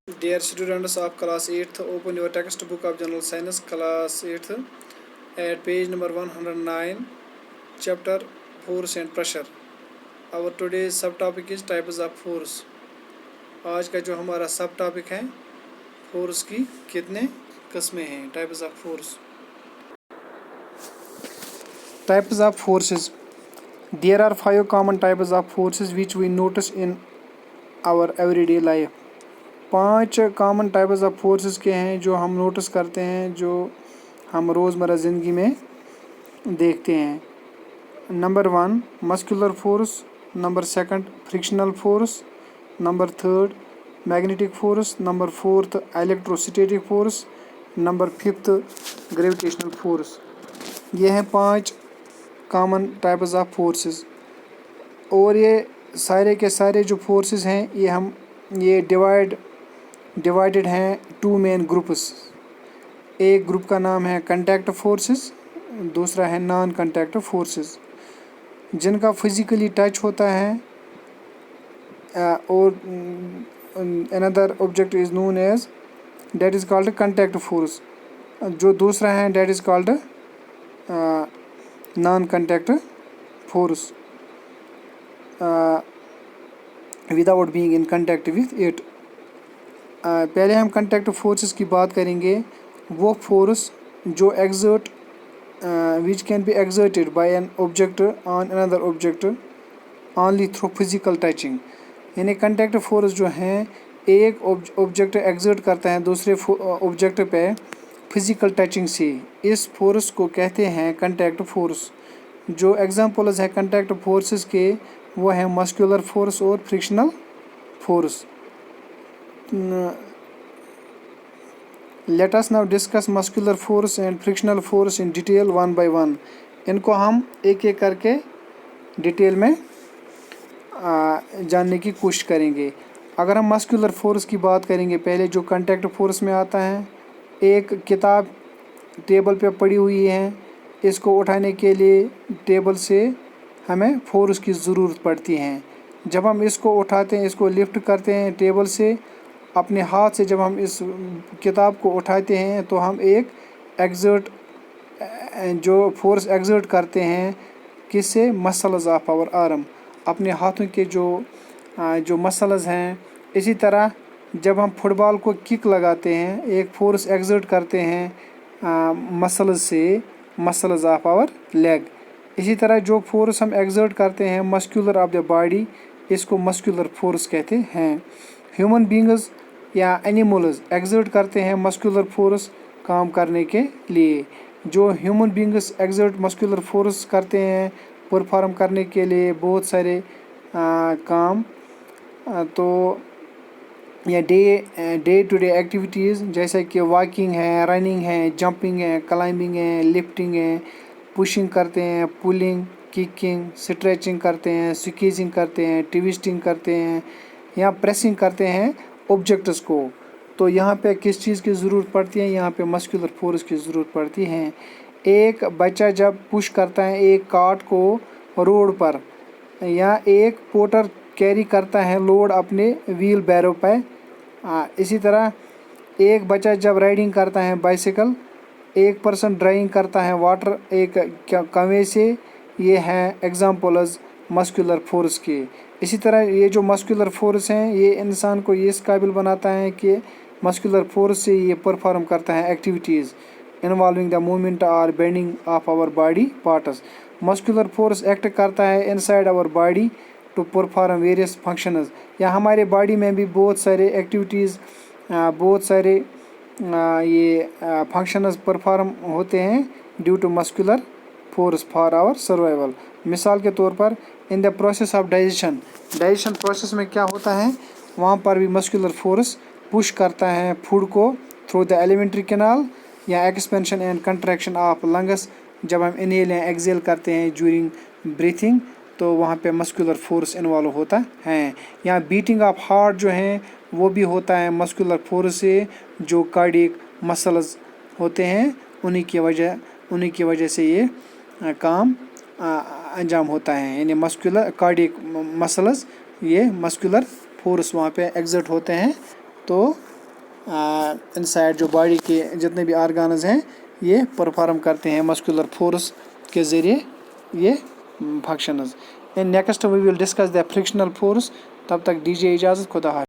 Dear students of class 8th, open your textbook of General Science, class 8th, at page number 109, chapter Force and Pressure. Our today's subtopic is types of force. आज का जो हमारा सब topic है, force की कितने किस्में हैं, types of force. Types of forces. There are 5 common types of forces which we notice in our everyday life. 5 common types of forces के हैं जो हम नोटिस करते हैं, जो हम रोज़मर्रा ज़िंदगी में देखते हैं. Number 1 muscular force, number 2 frictional force, number 3 magnetic force, number 4 electrostatic force, number 5 gravitational force. ये हैं 5 कॉमन टाइप्स ऑफ फोर्सेस. और ये सारे के सारे जो फोर्सेस हैं ये डिवाइडेड हैं 2 मेन ग्रुप्स. एक ग्रुप का नाम है कंटैक्ट फोर्सेस, दूसरा है नॉन कंटैक्ट फोर्सेस. जिनका फिज़िकली टच होता है और another object is known as that is called contact force. जो दूसरा है that is called non contact force without being in contact with it. पहले हम कंटैक्ट फोर्सेस की बात करेंगे. वो फोर्स जो exert which can be exerted by an object on another object only through physical touching. यानी कंटैक्ट फोर्स जो हैं, एक ऑब्जेक्ट एग्जर्ट करता है दूसरे ऑब्जेक्ट पे फिजिकल टचिंग से. इस फोर्स को कहते हैं कंटैक्ट फोर्स. जो एग्जांपल्स हैं कंटैक्ट फोर्सेस के वो हैं मस्कुलर फोर्स और frictional force. Let us now discuss muscular force and frictional force in detail one by one. इनको हम एक एक करके डिटेल में जानने की कोशिश करेंगे. अगर हम मस्कुलर फोर्स की बात करेंगे, पहले जो कंटैक्ट फोर्स में आता है, एक किताब टेबल पे पड़ी हुई है, इसको उठाने के लिए टेबल से हमें फोर्स की ज़रूरत पड़ती है. जब हम इसको उठाते हैं, इसको लिफ्ट करते हैं टेबल से, अपने हाथ से जब हम इस किताब को उठाते हैं तो हम एक जो फोर्स एग्जर्ट करते हैं किससे, मसल्स ऑफ आवर आर्म, अपने हाथों के जो मसल्स हैं. इसी तरह जब हम फुटबॉल को किक लगाते हैं, एक फोर्स एग्जर्ट करते हैं मसल्स ऑफ आवर लेग. इसी तरह जो फोर्स हम एग्जर्ट करते हैं मस्कुलर ऑफ द बॉडी, इसको मस्कुलर फोर्स कहते हैं. ह्यूमन बींग्स या एनिमल्स एग्जर्ट करते हैं मस्कुलर फोर्स काम करने के लिए. जो human beings exert muscular force करते हैं परफॉर्म करने के लिए बहुत सारे काम, तो या डे टू डे एक्टिविटीज़ जैसे कि वॉकिंग है, रनिंग है, जंपिंग है, क्लाइंबिंग है, लिफ्टिंग है, पुशिंग करते हैं, पुलिंग, किकिंग, स्ट्रेचिंग करते हैं, स्क्वीजिंग करते हैं, ट्विस्टिंग करते हैं या प्रेसिंग करते हैं ऑब्जेक्ट्स को. तो यहाँ पे किस चीज़ की ज़रूरत पड़ती है, यहाँ पे मस्कुलर फोर्स की ज़रूरत पड़ती है. एक बच्चा जब पुश करता है एक कार्ट को रोड पर, या एक पोर्टर कैरी करता है लोड अपने व्हील बैरो पे, इसी तरह एक बच्चा जब राइडिंग करता है बाइसिकल, एक पर्सन ड्राइविंग करता है वाटर एक कन्वे से. ये हैं एग्जांपल्स मस्कुलर फोर्स के. इसी तरह ये जो मस्कुलर फोर्स हैं ये इंसान को इस काबिल बनाता है कि मस्कुलर फोर्स से ये परफॉर्म करता है एक्टिविटीज़ इन्वॉल्विंग द मूवमेंट और bending of our body parts. Muscular force act करता है inside our body to perform various functions. या हमारे बॉडी में भी बहुत सारे एक्टिविटीज़, बहुत सारे ये फंक्शंस परफॉर्म होते हैं due to muscular force for our survival. मिसाल के तौर पर in the process of digestion process में क्या होता है, वहाँ पर भी मस्कुलर फोर्स पुश करता है फूड को थ्रू द एलिमेंट्री कैनाल, या expansion and contraction of lungs. जब हम इनहेल या एक्सहेल करते हैं ड्यूरिंग ब्रीथिंग, तो वहाँ पे मस्कुलर फोर्स इन्वॉल्व होता है. यहाँ बीटिंग ऑफ हार्ट जो है वो भी होता है मस्कुलर फोर्स से. जो कार्डियक मसल्स होते हैं उन्हीं की वजह से ये काम अंजाम होता है. यानी मस्कुलर कार्डियक मसल्स, ये मस्कुलर फोर्स वहाँ पे एग्जर्ट होते हैं तो انسائڈ جو باڈی کے جتنے بھی آرگانز ہیں یہ پرفارم کرتے ہیں مسکولر فورس کے ذریعے یہ functions. In next we will discuss the frictional force. تب تک دیجیے اجازت. خدا حافظ.